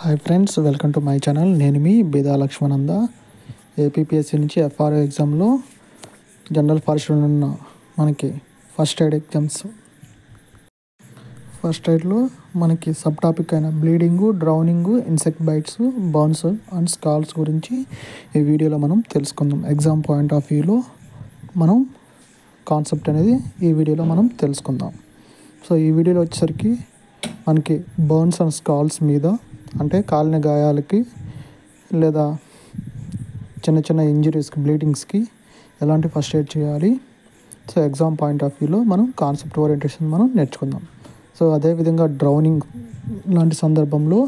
Hi friends, welcome to my channel. నేను మీ Beeda Lakshmananda. APPSC నుంచి ఎఫ్ఆర్ఓ ఎగ్జామ్లో జనరల్ ఫారెస్ట్లో ఉన్న మనకి ఫస్ట్ ఎయిడ్ ఎగ్జామ్స్. ఫస్ట్ ఎయిడ్లో మనకి సబ్ టాపిక్ అయిన bleeding, drowning, insect bites, burns and scalds గురించి ఈ వీడియోలో మనం తెలుసుకుందాం. ఎగ్జామ్ పాయింట్ ఆఫ్ వ్యూలో మనం కాన్సెప్ట్ అనేది ఈ వీడియోలో మనం తెలుసుకుందాం. సో ఈ వీడియోలో వచ్చేసరికి మనకి బర్న్స్ అండ్ స్కాల్స్ మీద, అంటే కాలిన గాయాలకి లేదా చిన్న చిన్న ఇంజరీస్కి, బ్లీడింగ్స్కి ఎలాంటి ఫస్ట్ ఎయిడ్ చేయాలి. సో ఎగ్జామ్ పాయింట్ ఆఫ్ వ్యూలో మనం కాన్సెప్ట్ ఓరియంటేషన్ మనం నేర్చుకుందాం. సో అదేవిధంగా డ్రౌనింగ్ లాంటి సందర్భంలో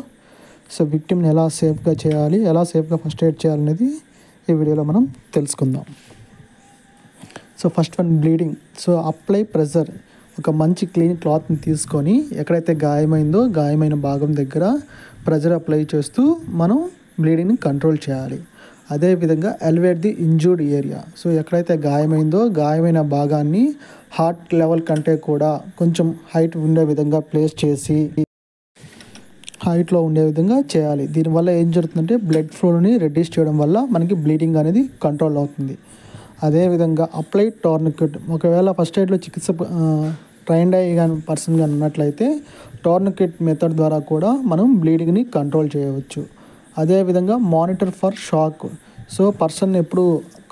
సో విక్టిమ్ని ఎలా సేఫ్గా చేయాలి, ఎలా సేఫ్గా ఫస్ట్ ఎయిడ్ చేయాలనేది ఈ వీడియోలో మనం తెలుసుకుందాం. So first one, bleeding. So apply pressure. ఒక మంచి క్లీన్ క్లాత్ని తీసుకొని ఎక్కడైతే గాయమైందో గాయమైన భాగం దగ్గర ప్రెజర్ అప్లై చేస్తూ మనం బ్లీడింగ్ని కంట్రోల్ చేయాలి. అదేవిధంగా elevate the injured area. So ఎక్కడైతే గాయమైందో గాయమైన భాగాన్ని హార్ట్ లెవెల్ కంటే కూడా కొంచెం హైట్ ఉండే విధంగా ప్లేస్ చేసి హైట్లో ఉండే విధంగా చేయాలి. దీనివల్ల ఏం జరుగుతుందంటే బ్లడ్ ఫ్లోని రెడ్యూస్ చేయడం వల్ల మనకి బ్లీడింగ్ అనేది కంట్రోల్ అవుతుంది. అదేవిధంగా అప్లై టోర్నికెట్. ఒకవేళ ఫస్ట్ ఎయిడ్లో చికిత్స ట్రైన్డ్ అయ్యి కానీ పర్సన్ కానీ ఉన్నట్లయితే టోర్నికెట్ మెథడ్ ద్వారా కూడా మనం బ్లీడింగ్ని కంట్రోల్ చేయవచ్చు. అదేవిధంగా monitor for shock. So person ఎప్పుడు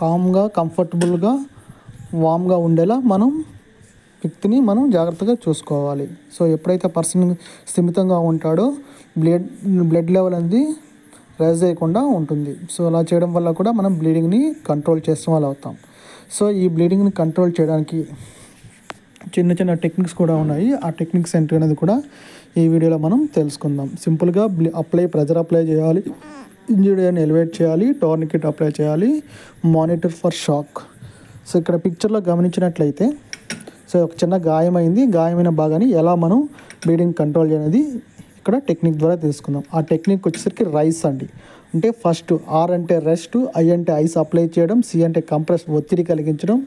కామ్గా, కంఫర్టబుల్గా, వామ్గా ఉండేలా మనం వ్యక్తిని మనం జాగ్రత్తగా చూసుకోవాలి. సో ఎప్పుడైతే పర్సన్ స్థిమితంగా ఉంటాడో బ్లడ్ లెవెల్ అనేది రైజ్ చేయకుండా ఉంటుంది. సో అలా చేయడం వల్ల కూడా మనం బ్లీడింగ్ని కంట్రోల్ చేసిన వాళ్ళు అవుతాం. సో ఈ బ్లీడింగ్ని కంట్రోల్ చేయడానికి చిన్న చిన్న టెక్నిక్స్ కూడా ఉన్నాయి. ఆ టెక్నిక్స్ ఏంటి అనేది కూడా ఈ వీడియోలో మనం తెలుసుకుందాం. సింపుల్గా ప్రెజర్ అప్లై చేయాలి, ఇంజర్డ్ ఏరియాని ఎలివేట్ చేయాలి, టోర్నికెట్ అప్లై చేయాలి, మానిటర్ ఫర్ షాక్. సో ఇక్కడ పిక్చర్లో గమనించినట్లయితే సో ఒక చిన్న గాయమైంది, గాయమైన భాగాన్ని ఎలా మనం బ్లీడింగ్ కంట్రోల్ చేయనేది ఇక్కడ టెక్నిక్ ద్వారా తెలుసుకుందాం. ఆ టెక్నిక్ వచ్చేసరికి రైస్ అండి. అంటే ఫస్ట్ ఆర్ అంటే రెస్ట్, ఐ అంటే ఐస్ అప్లై చేయడం, సి అంటే కంప్రెస్ ఒత్తిడి కలిగించడం,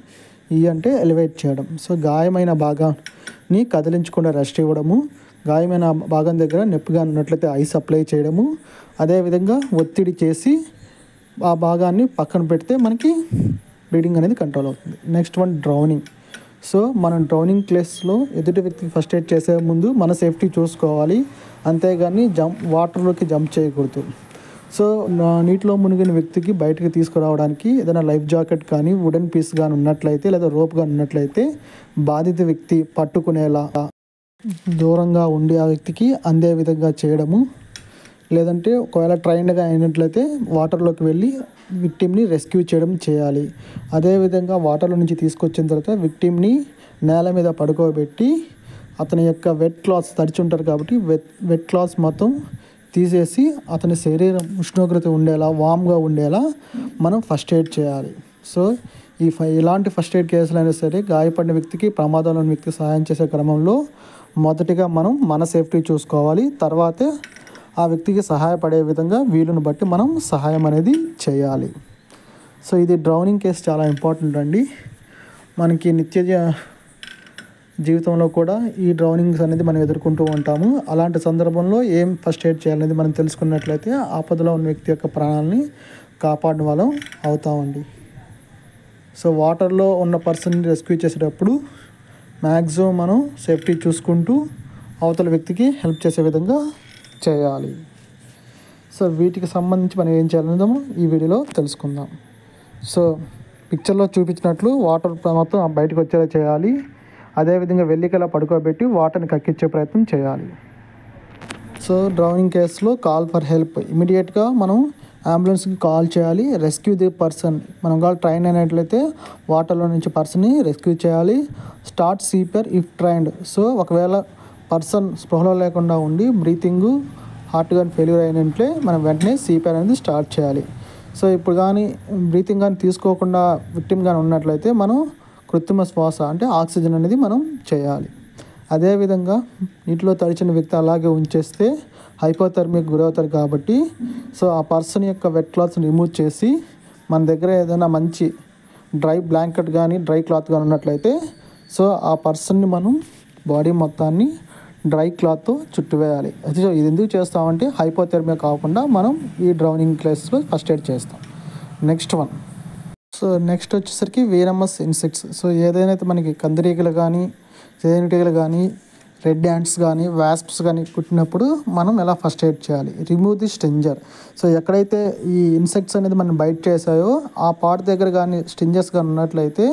ఈ అంటే ఎలివేట్ చేయడం. సో గాయమైన భాగాన్ని కదిలించకుండా రెస్ట్ ఇవ్వడము, గాయమైన భాగం దగ్గర నొప్పిగా ఉన్నట్లయితే ఐస్ అప్లై చేయడము, అదేవిధంగా ఒత్తిడి చేసి ఆ భాగాన్ని పక్కన పెడితే మనకి బ్లీడింగ్ అనేది కంట్రోల్ అవుతుంది. Next one, drowning. సో మనం డ్రౌనింగ్ ప్లేస్లో ఎదుటి వ్యక్తికి ఫస్ట్ ఎయిడ్ చేసే ముందు మన సేఫ్టీ చూసుకోవాలి. అంతేగాని వాటర్లోకి జంప్ చేయకూడదు. సో నీటిలో మునిగిన వ్యక్తికి బయటకు తీసుకురావడానికి ఏదైనా లైఫ్ జాకెట్ కానీ, వుడెన్ పీస్ కానీ ఉన్నట్లయితే లేదా రోప్ కానీ ఉన్నట్లయితే బాధిత వ్యక్తి పట్టుకునేలా దూరంగా ఉండి ఆ వ్యక్తికి అందే విధంగా చేయడము. లేదంటే ఒకవేళ ట్రైన్డ్గా అయినట్లయితే వాటర్లోకి వెళ్ళి విక్టిమ్ని రెస్క్యూ చేయడం చేయాలి. అదేవిధంగా వాటర్లో నుంచి తీసుకొచ్చిన తర్వాత విక్టిమ్ని నేల మీద పడుకోబెట్టి అతని యొక్క వెట్ క్లాత్స్ తడిచి ఉంటారు కాబట్టి వెట్ క్లాత్స్ మొత్తం తీసేసి అతని శరీరం ఉష్ణోగ్రత ఉండేలా, వామ్గా ఉండేలా మనం ఫస్ట్ ఎయిడ్ చేయాలి. సో ఇలాంటి ఫస్ట్ ఎయిడ్ కేసులైనా సరే గాయపడిన వ్యక్తికి, ప్రమాదంలో ఉన్న వ్యక్తికి సహాయం చేసే క్రమంలో మొదటిగా మనం మన సేఫ్టీ చూసుకోవాలి. తర్వాతే ఆ వ్యక్తికి సహాయపడే విధంగా వీలును బట్టి మనం సహాయం అనేది చేయాలి. సో ఇది డ్రౌనింగ్ కేసు చాలా ఇంపార్టెంట్ అండి. మనకి నిత్య జీవితంలో కూడా ఈ డ్రౌనింగ్స్ అనేది మనం ఎదుర్కొంటూ ఉంటాము. అలాంటి సందర్భంలో ఏం ఫస్ట్ ఎయిడ్ చేయాలనేది మనం తెలుసుకున్నట్లయితే ఆపదలో ఉన్న వ్యక్తి యొక్క ప్రాణాలని కాపాడిన వాళ్ళం అవుతామండి. సో వాటర్లో ఉన్న పర్సన్ని రెస్క్యూ చేసేటప్పుడు మ్యాక్సిమం మనం సేఫ్టీ చూసుకుంటూ అవతల వ్యక్తికి హెల్ప్ చేసే విధంగా చేయాలి. సో వీటికి సంబంధించి మనం ఏం చేయాలనేది ఈ వీడియోలో తెలుసుకుందాం. సో పిక్చర్లో చూపించినట్లు వాటర్ మొత్తం బయటకు వచ్చేలా చేయాలి. అదేవిధంగా వెల్లికలా పడుకోబెట్టి వాటర్ని కక్కించే ప్రయత్నం చేయాలి. సో డ్రౌనింగ్ కేసులో కాల్ ఫర్ హెల్ప్. ఇమీడియట్గా మనం అంబులెన్స్కి కాల్ చేయాలి. Rescue the person. మనం కాల్ ట్రైన్ అయినట్లయితే వాటర్లో నుంచి పర్సన్ని రెస్క్యూ చేయాలి. Start CPR if trained. So ఒకవేళ పర్సన్ స్పృహలో లేకుండా ఉండి బ్రీతింగ్, హార్ట్ కానీ ఫెయిల్యూర్ అయినట్లే మనం వెంటనే సిపిఆర్ అనేది స్టార్ట్ చేయాలి. సో ఇప్పుడు కానీ బ్రీతింగ్ కానీ తీసుకోకుండా విక్టిమ్ కానీ ఉన్నట్లయితే మనం కృత్రిమ శ్వాస అంటే ఆక్సిజన్ అనేది మనం చేయాలి. అదేవిధంగా నీటిలో తడిచిన వ్యక్తి అలాగే ఉంచేస్తే హైపోథర్మిక్ గురవుతారు కాబట్టి సో ఆ పర్సన్ యొక్క వెట్ క్లాత్స్ని రిమూవ్ చేసి మన దగ్గర ఏదైనా మంచి డ్రై బ్లాంకెట్ కానీ డ్రై క్లాత్ కానీ ఉన్నట్లయితే సో ఆ పర్సన్ని మనం బాడీ మొత్తాన్ని డ్రై క్లాత్తో చుట్టివేయాలి. ఇది ఎందుకు చేస్తామంటే హైపోథెర్మియా కాకుండా మనం ఈ డ్రౌనింగ్ కేసులో ఫస్ట్ ఎయిడ్ చేస్తాం. నెక్స్ట్ వచ్చేసరికి వీరమస్ ఇన్సెక్ట్స్. సో ఏదైతే మనకి కందిరీగలు కానీ తేనెటీగలు కానీ రెడ్ యాంట్స్ కానీ వాస్ప్స్ కానీ కుట్టినప్పుడు మనం ఎలా ఫస్ట్ ఎయిడ్ చేయాలి. Remove the stinger. సో ఎక్కడైతే ఈ ఇన్సెక్ట్స్ అనేది మనం బైట్ చేసాయో ఆ పార్ట్ దగ్గర కానీ స్టింజర్స్ కానీ ఉన్నట్లయితే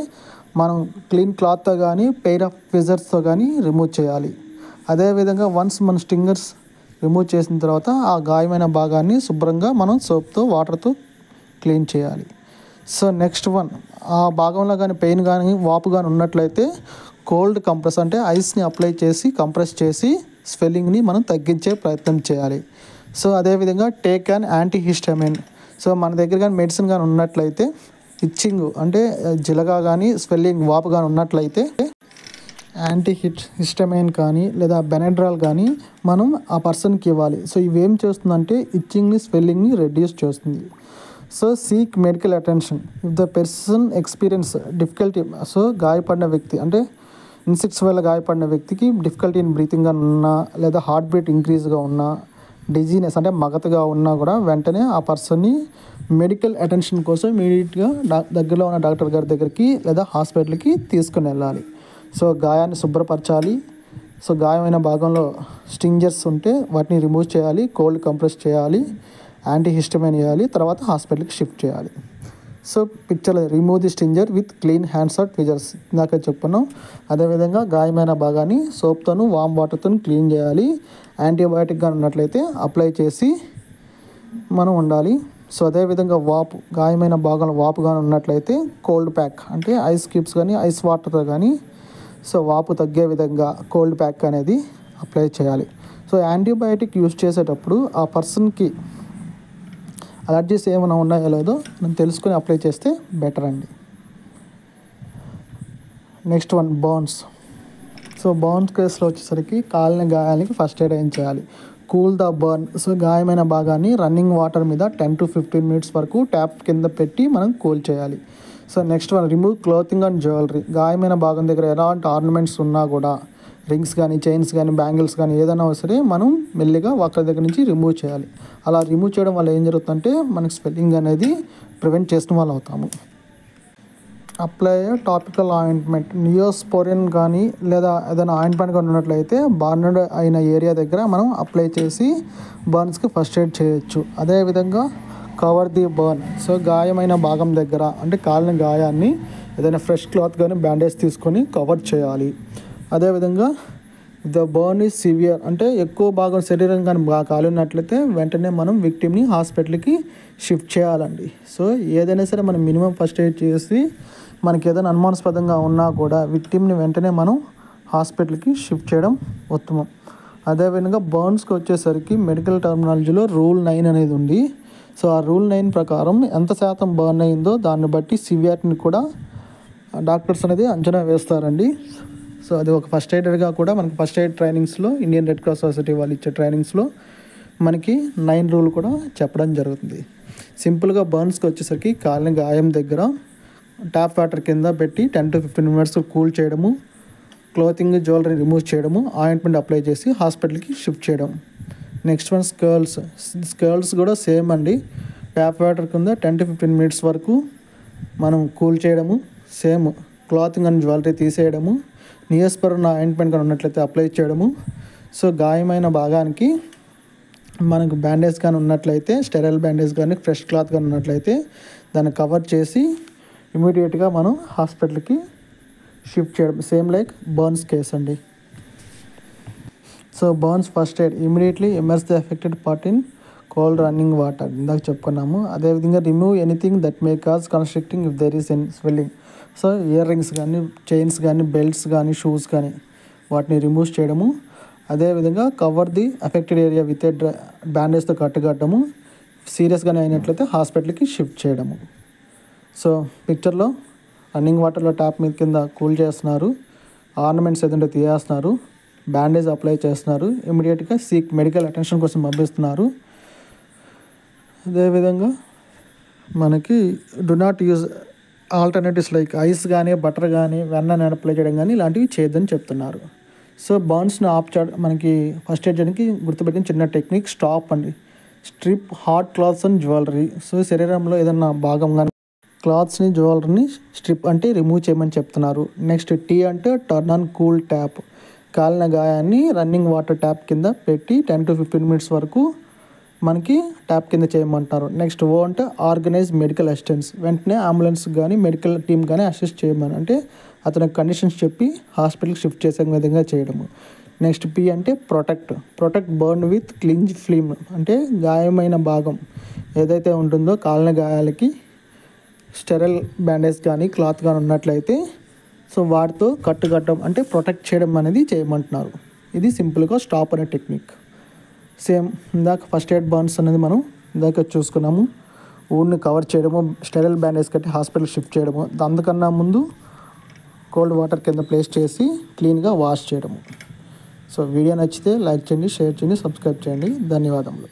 మనం క్లీన్ క్లాత్తో కానీ పెయిర్ ఆఫ్ ఫిజర్స్తో కానీ రిమూవ్ చేయాలి. అదేవిధంగా వన్స్ మన స్టింగర్స్ రిమూవ్ చేసిన తర్వాత ఆ గాయమైన భాగాన్ని శుభ్రంగా మనం సోప్తో వాటర్తో క్లీన్ చేయాలి. సో నెక్స్ట్ ఆ భాగంలో కానీ పెయిన్ కానీ వాపు కానీ ఉన్నట్లయితే కోల్డ్ కంప్రెస్ అంటే ఐస్ని అప్లై చేసి కంప్రెస్ చేసి స్వెల్లింగ్ని మనం తగ్గించే ప్రయత్నం చేయాలి. సో అదేవిధంగా టేక్ అన్ యాంటీహిస్టమైన్. సో మన దగ్గర కానీ మెడిసిన్ కానీ ఉన్నట్లయితే ఇచ్చింగ్ అంటే జిలగా కానీ స్వెల్లింగ్ వాపు కానీ ఉన్నట్లయితే హిస్టమైన్ కానీ లేదా బెనెడ్రాల్ కానీ మనం ఆ పర్సన్కి ఇవ్వాలి. సో ఇవేం చేస్తుందంటే ఇచ్చింగ్ని స్వెల్లింగ్ని రెడ్యూస్ చేస్తుంది. So seek medical attention if the person experience difficulty. So గాయపడిన వ్యక్తి అంటే ఇన్సెక్ట్స్ వల్ల గాయపడిన వ్యక్తికి డిఫికల్టీ ఇన్ బ్రీతింగ్గా ఉన్నా లేదా హార్ట్ బీట్ ఇంక్రీజ్గా ఉన్నా డిజీనెస్ అంటే మగతగా ఉన్నా కూడా వెంటనే ఆ పర్సన్ని మెడికల్ అటెన్షన్ కోసం ఇమీడియట్గా దగ్గరలో ఉన్న డాక్టర్ గారి దగ్గరికి లేదా హాస్పిటల్కి తీసుకుని వెళ్ళాలి. సో గాయాన్ని శుభ్రపరచాలి. సో గాయమైన భాగంలో స్టింజర్స్ ఉంటే వాటిని రిమూవ్ చేయాలి, కోల్డ్ కంప్రెస్ చేయాలి, యాంటీహిస్టమైన్ వేయాలి, తర్వాత హాస్పిటల్కి షిఫ్ట్ చేయాలి. So picture remove the stinger with clean hands or tweezers ఇందాక చెప్పాను. అదేవిధంగా గాయమైన భాగాన్ని సోప్తోను వామ్ వాటర్తో క్లీన్ చేయాలి. యాంటీబయాటిక్గా ఉన్నట్లయితే అప్లై చేసి మనం ఉండాలి. సో అదేవిధంగా గాయమైన భాగంలో వాపుగా ఉన్నట్లయితే కోల్డ్ ప్యాక్ అంటే ఐస్ క్యూబ్స్ కానీ ఐస్ వాటర్తో కానీ సో వాపు తగ్గే విధంగా కోల్డ్ ప్యాక్ అనేది అప్లై చేయాలి. సో యాంటీబయాటిక్ యూజ్ చేసేటప్పుడు ఆ పర్సన్కి అలర్జీస్ ఏమైనా ఉన్నాయో లేదో మనం తెలుసుకొని అప్లై చేస్తే బెటర్ అండి. Next burns. సో బర్న్స్ కేసులో వచ్చేసరికి కాలిన గాయాలకి ఫస్ట్ ఎయిడ్ ఏం చేయాలి. Cool the burn. సో గాయమైన భాగాన్ని రన్నింగ్ వాటర్ మీద 10 to 15 minutes వరకు ట్యాప్ కింద పెట్టి మనం కూల్ చేయాలి. So next remove clothing and jewellery. గాయమైన భాగం దగ్గర ఎలాంటి ఆర్నమెంట్స్ ఉన్నా కూడా రింగ్స్ కానీ చైన్స్ కానీ బ్యాంగిల్స్ కానీ ఏదైనా సరే మనం మెల్లిగా ఒకరి దగ్గర నుంచి రిమూవ్ చేయాలి. అలా రిమూవ్ చేయడం వల్ల ఏం జరుగుతుందంటే మనకి స్వెల్లింగ్ అనేది ప్రివెంట్ చేసిన వాళ్ళు అవుతాము. Apply topical ointment. నియోస్పోరిన్ కానీ లేదా ఏదైనా ఆయింట్మెంట్ కానీ ఉన్నట్లయితే బర్న్డ్ అయిన ఏరియా దగ్గర మనం అప్లై చేసి బర్న్స్కి ఫస్ట్ ఎయిడ్ చేయొచ్చు. అదేవిధంగా కవర్ ది బర్న్. సో గాయమైన భాగం దగ్గర అంటే కాలిన గాయాన్ని ఏదైనా ఫ్రెష్ క్లాత్ కానీ బ్యాండేజ్ తీసుకొని కవర్ చేయాలి. అదేవిధంగా ద బర్న్ ఈజ్ సివియర్ అంటే ఎక్కువ భాగం శరీరం కానీ కాలినట్లయితే వెంటనే మనం విక్టిమ్ని హాస్పిటల్కి షిఫ్ట్ చేయాలండి. సో ఏదైనా సరే మనం మినిమం ఫస్ట్ ఎయిడ్ చేసి మనకి ఏదైనా అనుమానాస్పదంగా ఉన్నా కూడా విక్టిమ్ని వెంటనే మనం హాస్పిటల్కి షిఫ్ట్ చేయడం ఉత్తమం. అదేవిధంగా బర్న్స్కి వచ్చేసరికి మెడికల్ టర్మినాలజీలో రూల్ 9 అనేది ఉంది. సో ఆ రూల్ 9 ప్రకారం ఎంత శాతం బర్న్ అయిందో దాన్ని బట్టి సివియారిటీని కూడా డాక్టర్స్ అనేది అంచనా వేస్తారండి. సో అది ఒక ఫస్ట్ ఎయిడర్గా కూడా మనకి ఫస్ట్ ఎయిడ్ ట్రైనింగ్స్లో ఇండియన్ రెడ్ క్రాస్ సొసైటీ వాళ్ళు ఇచ్చే ట్రైనింగ్స్లో మనకి 9 రూల్ కూడా చెప్పడం జరుగుతుంది. సింపుల్గా బర్న్స్కి వచ్చేసరికి కాలిన గాయం దగ్గర ట్యాప్ వాటర్ కింద పెట్టి 10 to 15 minutes కూల్ చేయడము, క్లోతింగ్ జ్యువెలరీ రిమూవ్ చేయడము, ఆయింట్మెంట్ అప్లై చేసి హాస్పిటల్కి షిఫ్ట్ చేయడం. నెక్స్ట్ స్కర్ల్స్ కూడా సేమ్ అండి. ట్యాప్ వాటర్ కింద 10 to 15 minutes వరకు మనం కూల్ చేయడము, సేమ్ క్లాతింగ్ అండ్ జ్యువెలరీ తీసేయడము, నియోస్పోరిన్ ఆయింట్మెంట్ కానీ ఉన్నట్లయితే అప్లై చేయడము. సో గాయమైన భాగానికి మనకు బ్యాండేజ్ కానీ ఉన్నట్లయితే స్టెరైల్ బ్యాండేజ్ కానీ ఫ్రెష్ క్లాత్ కానీ ఉన్నట్లయితే దాన్ని కవర్ చేసి ఇమీడియట్గా మనం హాస్పిటల్కి షిఫ్ట్ చేయడం. సేమ్ లైక్ బర్న్స్ కేస్ అండి. So burns first aid immediately immerse the affected part in cold running water ఇందాక చెప్పుకున్నాము. అదేవిధంగా remove anything that may cause constricting if there is an swelling. So earrings కానీ chains కానీ belts కానీ shoes కానీ వాటిని remove చేయడము. అదేవిధంగా cover the affected area with a బ్యాండేజ్తో కట్టగట్టము. సీరియస్గానే అయినట్లయితే హాస్పిటల్కి షిఫ్ట్ చేయడము. సో పిక్చర్లో రన్నింగ్ వాటర్లో ట్యాప్ మీద కింద కూల్ చేస్తున్నారు, ఆర్నమెంట్స్ ఏదంటే తీయేస్తున్నారు, బ్యాండేజ్ అప్లై చేస్తున్నారు, ఇమీడియట్గా సీక్ మెడికల్ అటెన్షన్ కోసం పంపిస్తున్నారు. అదేవిధంగా మనకి do not use alternatives like ice కానీ బటర్ కానీ వెన్న అప్లై చేయడం కానీ ఇలాంటివి చేయొద్దని చెప్తున్నారు. సో బర్న్స్ని ఆఫ్ చేయడం మనకి ఫస్ట్ ఎయిడ్ చేయడానికి గుర్తుపెట్టిన చిన్న టెక్నిక్ స్టాప్ అండి. Strip hot clothes and jewellery. So శరీరంలో ఏదన్నా భాగం కానీ క్లాత్స్ని జ్యువెలరీని స్ట్రిప్ అంటే రిమూవ్ చేయమని చెప్తున్నారు. నెక్స్ట్ టీ అంటే టర్న్ ఆన్ కూల్ ట్యాప్. కాలిన గాయాన్ని రన్నింగ్ వాటర్ ట్యాప్ కింద పెట్టి 10 to 15 minutes వరకు మనకి ట్యాప్ కింద చేయమంటారు. నెక్స్ట్ ఓ అంటే ఆర్గనైజ్ మెడికల్ అసిస్టెన్స్. వెంటనే అంబులెన్స్ కానీ మెడికల్ టీమ్ కానీ అసిస్ట్ చేయమని అంటే అతనికి కండిషన్స్ చెప్పి హాస్పిటల్కి షిఫ్ట్ చేసే విధంగా చేయడము. నెక్స్ట్ పి అంటే ప్రొటెక్ట్ బర్న్ విత్ క్లింజ్ ఫిల్మ్. అంటే గాయమైన భాగం ఏదైతే ఉంటుందో కాలిన గాయాలకి స్టెరైల్ బ్యాండేజ్ కానీ క్లాత్ కానీ ఉన్నట్లయితే సో వాటితో కట్టడం అంటే ప్రొటెక్ట్ చేయడం అనేది చేయమంటున్నారు. ఇది సింపుల్గా స్టాప్ అనే టెక్నిక్. సేమ్ ఇందాక ఫస్ట్ ఎయిడ్ బర్న్స్ అనేది మనం ఇందాక చూసుకున్నాము. ఊడ్ని కవర్ చేయడము, స్టెరైల్ బ్యాండేజ్ కట్టి హాస్పిటల్ షిఫ్ట్ చేయడము, అందుకన్నా ముందు కోల్డ్ వాటర్ కింద ప్లేస్ చేసి క్లీన్గా వాష్ చేయడము. సో వీడియో నచ్చితే లైక్ చేయండి, షేర్ చేయండి, సబ్స్క్రైబ్ చేయండి. ధన్యవాదములు.